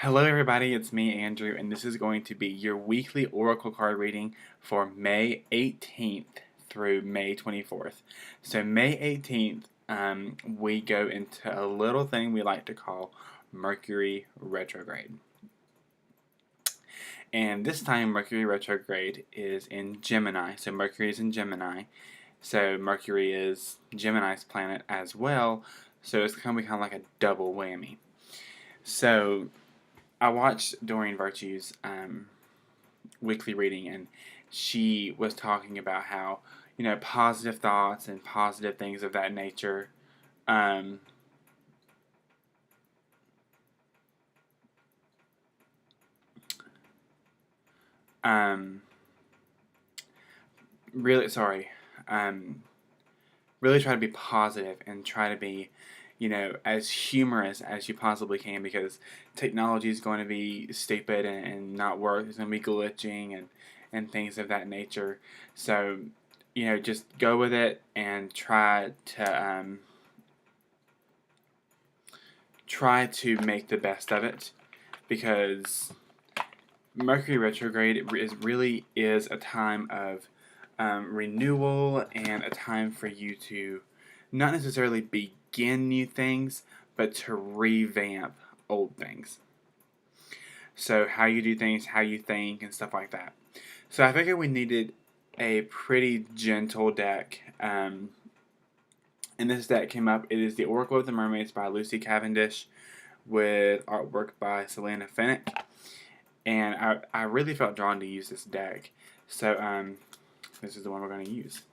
Hello everybody, it's me Andrew, and this is going to be your weekly oracle card reading for May 18th through May 24th. So May 18th, we go into a little thing we like to call Mercury retrograde. And this time Mercury retrograde is in Gemini. So Mercury is in Gemini. So Mercury is Gemini's planet as well. So it's going to be kind of like a double whammy. So I watched Doreen Virtue's weekly reading, and she was talking about how, positive thoughts and positive things of that nature um, um, really, sorry, um, really try to be positive and try to be, as humorous as you possibly can, because technology is going to be stupid and not work. It's going to be glitching and things of that nature. So, just go with it and try to make the best of it, because Mercury retrograde really is a time of renewal and a time for you to not necessarily begin new things, but to revamp old things. So how you do things, how you think, and stuff like that. So I figured we needed a pretty gentle deck. And this deck came up. It is the Oracle of the Mermaids by Lucy Cavendish with artwork by Selena Fennick. And I really felt drawn to use this deck. So this is the one we're going to use.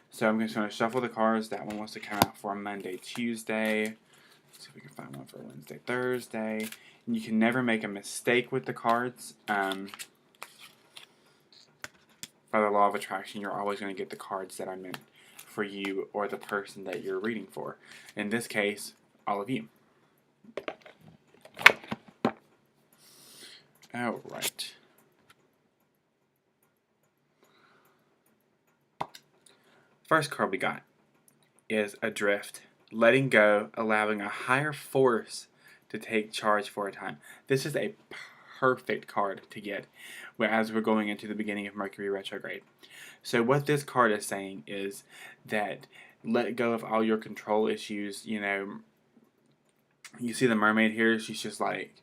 So I'm just going to shuffle the cards. That one wants to come out for Monday, Tuesday. Let's see if we can find one for Wednesday, Thursday. And you can never make a mistake with the cards. By the law of attraction, you're always going to get the cards that are meant for you or the person that you're reading for. In this case, all of you. Alright. First card we got is Adrift. Letting go, allowing a higher force to take charge for a time. This is a perfect card to get as we're going into the beginning of Mercury retrograde. So what this card is saying is that let go of all your control issues. You see the mermaid here, she's just like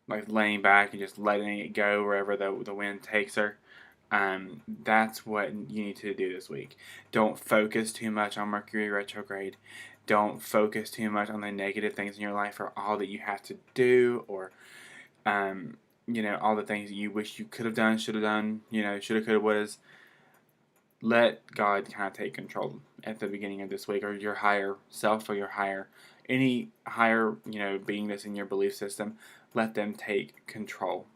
laying back and just letting it go wherever the wind takes her. That's what you need to do this week. Don't focus too much on Mercury retrograde. Don't focus too much on the negative things in your life, or all that you have to do, or all the things that you wish you could have done, should have done, shoulda, coulda, wouldas. Let God kind of take control at the beginning of this week, or your higher self, or any higher, beingness in your belief system. Let them take control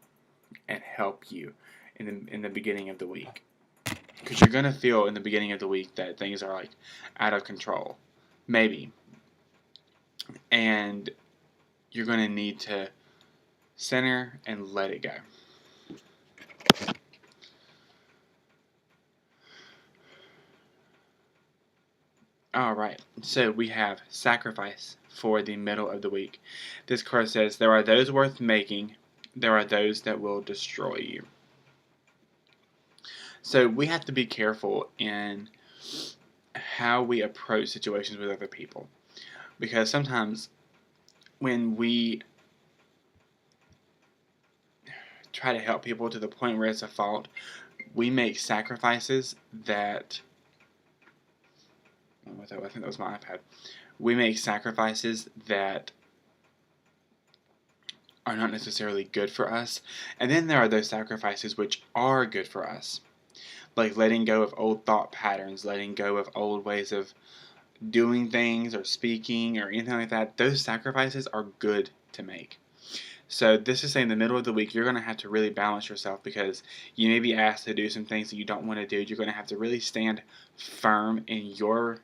and help you in the beginning of the week, because you're gonna feel in the beginning of the week that things are like out of control, maybe, and you're gonna need to center and let it go. Alright, so we have sacrifice for the middle of the week. This card says, there are those worth making, there are those that will destroy you. So we have to be careful in how we approach situations with other people, because sometimes when we try to help people to the point where it's a fault, we make sacrifices that I think that was my iPad. We make sacrifices that are not necessarily good for us, and then there are those sacrifices which are good for us, like letting go of old thought patterns, letting go of old ways of doing things or speaking or anything like that. Those sacrifices are good to make. So this is saying in the middle of the week, you're going to have to really balance yourself, because you may be asked to do some things that you don't want to do. You're going to have to really stand firm in your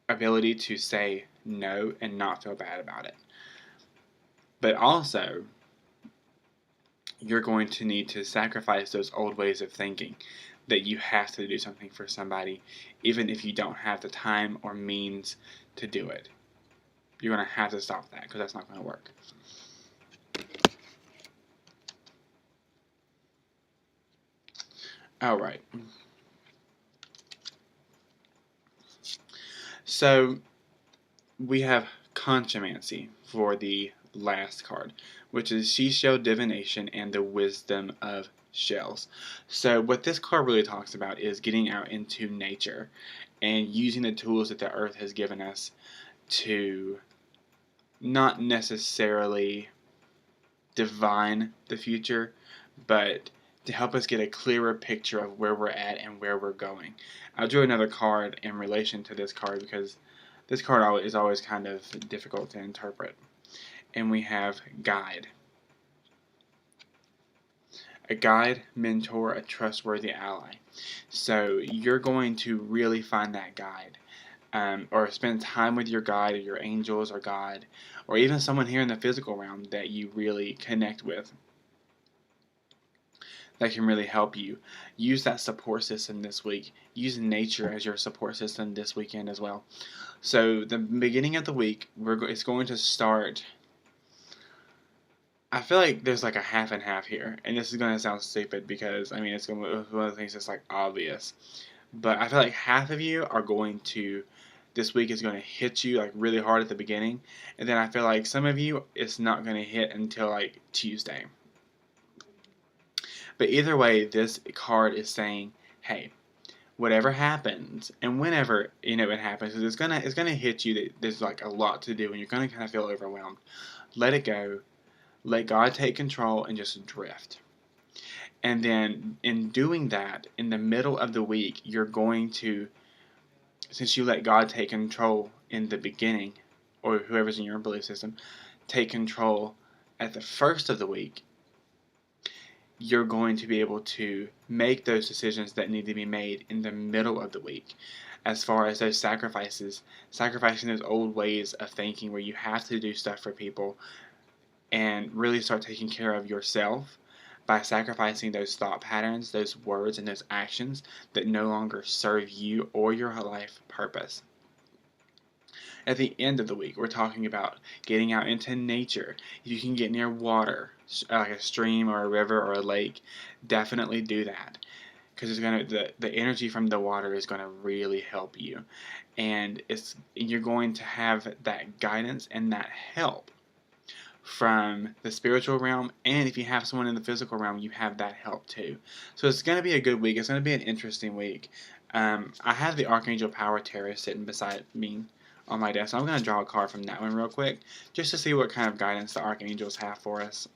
ability to say no and not feel bad about it. But also, you're going to need to sacrifice those old ways of thinking, that you have to do something for somebody, even if you don't have the time or means to do it. You're going to have to stop that, because that's not going to work. Alright. So, we have Conchomancy for the last card, which is Seashell Divination and the Wisdom of Shells. So what this card really talks about is getting out into nature and using the tools that the earth has given us to not necessarily divine the future, but to help us get a clearer picture of where we're at and where we're going. I drew another card in relation to this card because this card is always kind of difficult to interpret. And we have Guide. A guide, mentor, a trustworthy ally. So you're going to really find that guide. Or spend time with your guide or your angels or God, or even someone here in the physical realm that you really connect with, that can really help you. Use that support system this week. Use nature as your support system this weekend as well. So the beginning of the week, it's going to start. I feel like there's like a half and half here, and this is going to sound stupid because I mean it's one of the things that's like obvious, but I feel like half of you are going to. This week is going to hit you like really hard at the beginning, and then I feel like some of you it's not going to hit until like Tuesday. But either way, this card is saying, hey, whatever happens, and whenever it happens, it's gonna hit you that there's like a lot to do, and you're gonna kind of feel overwhelmed. Let it go. Let God take control and just drift. And then in doing that, in the middle of the week, you're going to, since you let God take control in the beginning, or whoever's in your belief system, take control at the first of the week, you're going to be able to make those decisions that need to be made in the middle of the week. As far as those sacrificing those old ways of thinking where you have to do stuff for people, and really start taking care of yourself by sacrificing those thought patterns, those words, and those actions that no longer serve you or your life purpose. At the end of the week, we're talking about getting out into nature. If you can get near water, like a stream or a river or a lake, definitely do that. Because the energy from the water is going to really help you. And you're going to have that guidance and that help from the spiritual realm, and if you have someone in the physical realm, you have that help too. So it's going to be a good week. It's going to be an interesting week. I have the Archangel Power Tarot sitting beside me on my desk. So I'm going to draw a card from that one real quick, just to see what kind of guidance the Archangels have for us.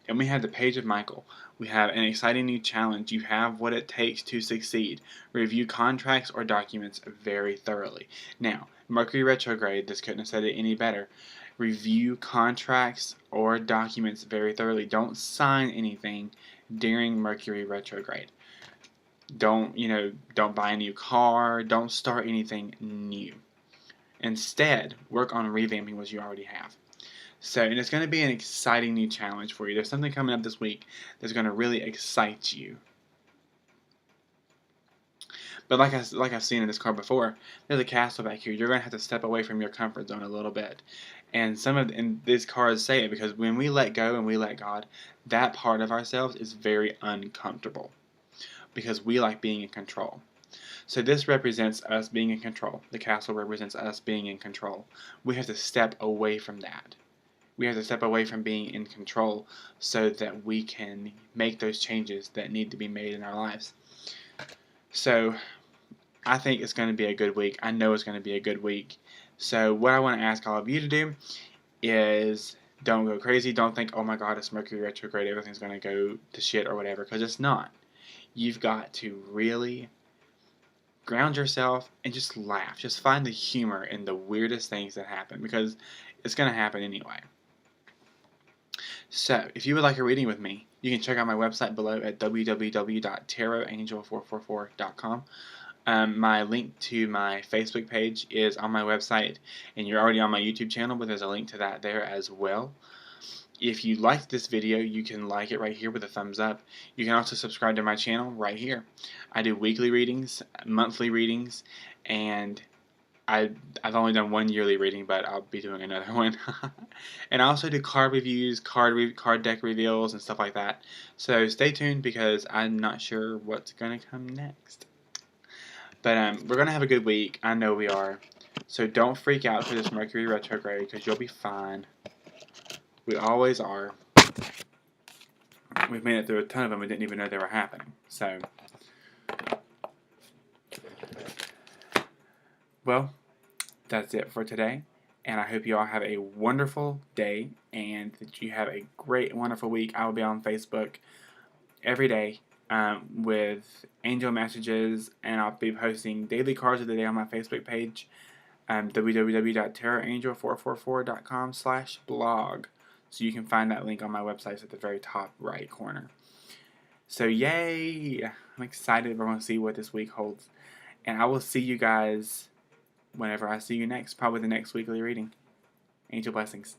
And we have the Page of Michael. We have an exciting new challenge. You have what it takes to succeed. Review contracts or documents very thoroughly. Now, Mercury retrograde, this couldn't have said it any better. Review contracts or documents very thoroughly. Don't sign anything during Mercury retrograde. Don't buy a new car. Don't start anything new. Instead, work on revamping what you already have. So, and it's going to be an exciting new challenge for you. There's something coming up this week that's going to really excite you. But like I've seen in this card before, there's a castle back here. You're going to have to step away from your comfort zone a little bit. And these cards say it because when we let go and we let God, that part of ourselves is very uncomfortable because we like being in control. So this represents us being in control. The castle represents us being in control. We have to step away from that. We have to step away from being in control so that we can make those changes that need to be made in our lives. So I think it's going to be a good week. I know it's going to be a good week. So what I want to ask all of you to do is don't go crazy. Don't think, oh my God, it's Mercury retrograde. Everything's going to go to shit or whatever, because it's not. You've got to really ground yourself and just laugh. Just find the humor in the weirdest things that happen, because it's going to happen anyway. So, if you would like a reading with me, you can check out my website below at www.tarotangel444.com. My link to my Facebook page is on my website, and you're already on my YouTube channel, but there's a link to that there as well. If you liked this video, you can like it right here with a thumbs up. You can also subscribe to my channel right here. I do weekly readings, monthly readings, and I've only done one yearly reading, but I'll be doing another one. And I also do card reviews, card deck reveals, and stuff like that. So stay tuned because I'm not sure what's gonna come next. But we're gonna have a good week. I know we are. So don't freak out for this Mercury retrograde because you'll be fine. We always are. We've made it through a ton of them. We didn't even know they were happening. So, well, that's it for today. And I hope you all have a wonderful day and that you have a great, wonderful week. I will be on Facebook every day with angel messages, and I'll be posting daily cards of the day on my Facebook page, www.terrorangel444.com/blog. So you can find that link on my website at the very top right corner. So yay! I'm excited. We're going to see what this week holds. And I will see you guys whenever I see you next, probably the next weekly reading. Angel blessings.